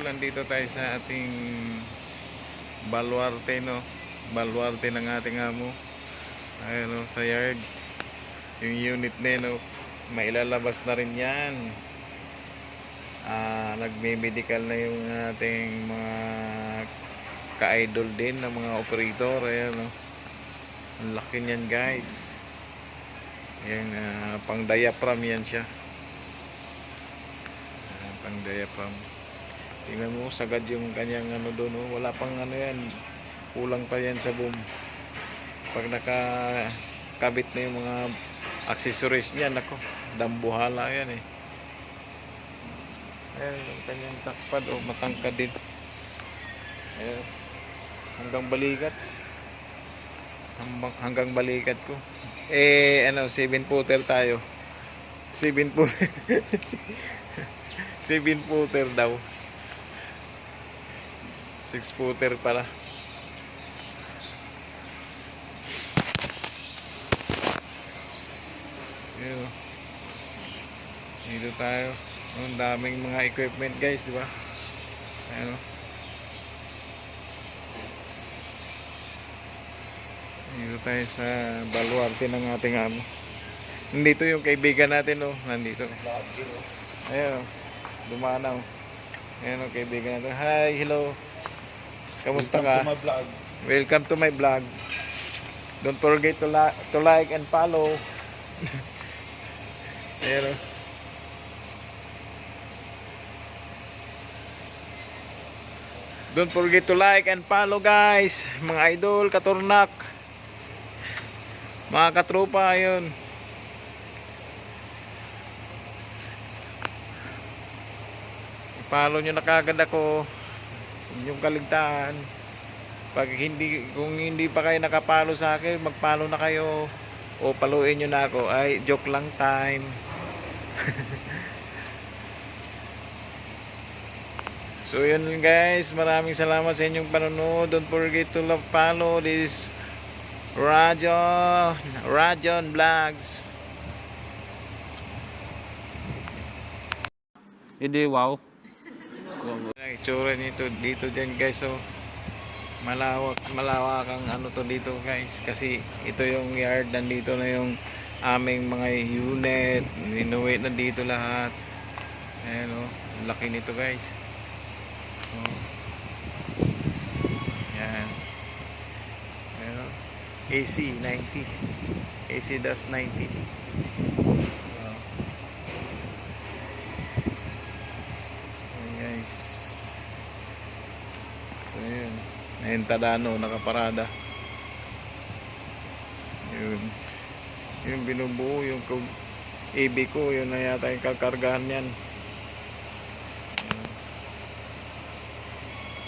nandito tayo sa ating baluarte, no? Baluarte ng ating amo. Ayun, no, sa yard. Yung unit na yun, no? Mailalabas na rin yan. Nagme-medical na yung ating mga ka-idol din ng mga operator. Ayan, no? Ang laki niyan, guys. Ayan, pang diaphragm yan siya. Pang diaphragm. Tingnan mo, sagad yung kanyang ano doon, oh. Wala pang ano yan, kulang pa yan sa boom. Pag nakakabit na yung mga accessories niya, nako, dambuhala yan eh. Ayan yung kanyang takpad, oh, matangkad din. Ayan, hanggang balikat. Hanggang balikat ko. Ano, 7-footer tayo. 7-footer. 7-footer daw. 6-footer pala. Yun. Dito tayo. Ang daming mga equipment, guys, di ba? Ano? Dito tayo sa baluarte ng ating amo. Nandito yung kaibigan natin, oh. Nandito. Ayan, oh. Dumanaw. Ayan, oh, kaibigan natin. Hi, hello. Kamusta ka? Welcome to my vlog. Don't forget to like and follow. Ayan, oh. Don't forget to like and follow, guys. Mga idol, katurnak, mga katropa, ayun. I-follow nyo na kagad ako. Yung kaligtaan. Kung hindi pa kayo nakapalo sa akin, magpalo na kayo o paluin nyo na ako. Ay, joke lang time. So yun guys, maraming salamat sa inyong panonood. Don't forget to follow this Rajon Vlogs. Hindi, wow. Itsura nito dito din, guys. So malawak ang ano to dito, guys, kasi ito yung yard. Nandito na yung aming mga unit, inuwi na dito lahat. Ayan, oh, laki nito, guys. Oh. Yan. Ayan, oh. AC 90, AC das 90. So yun, ayun Tadano nakaparada. Yung binubuo yung EB ko, yun na yata yung kakargahan yan.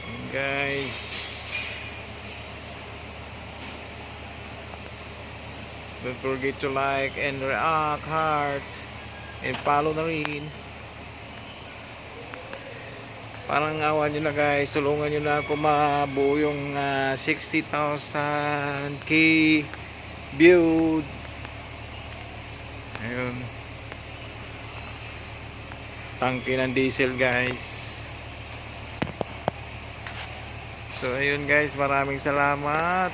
Yun guys, don't forget to like and react, heart and follow na rin. Parang awan nyo na, guys, tulungan nyo na ako mabuo yung 60,000k viewed. Ayun, tangke ng diesel, guys. So ayun guys, maraming salamat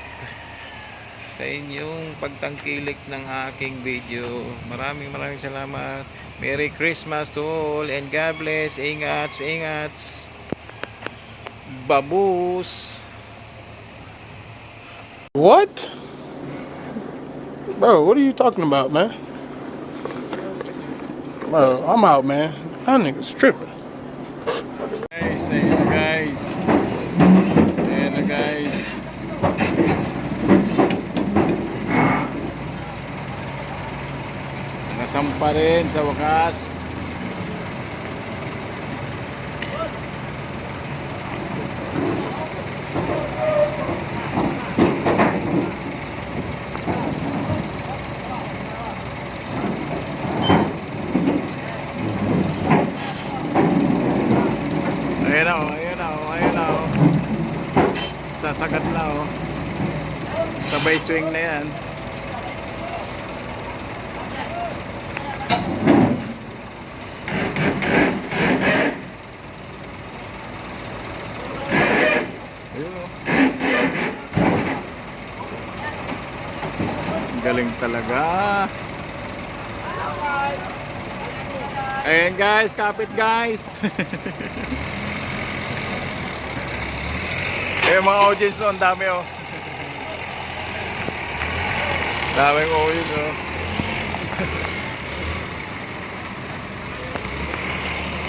sa inyong pagtangkilik ng aking video. Maraming salamat. Merry Christmas to all and God bless. Ingats. Babus. What? Bro, what are you talking about, man? Bro, I'm out, man. That nigga's tripping. Guys, ayun na guys. Ayun na guys. Nakasampa rin sa wakas. Ayun na oh. Sasagat na oh. Sabay swing na yan. Galing talaga. Ayan guys, kapit guys. Ayan mga audience, oh, ang dami oh. Daming audience oh.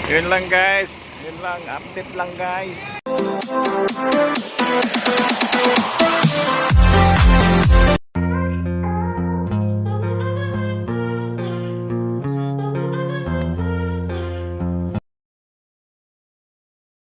Yun lang guys. Yun lang, update lang guys.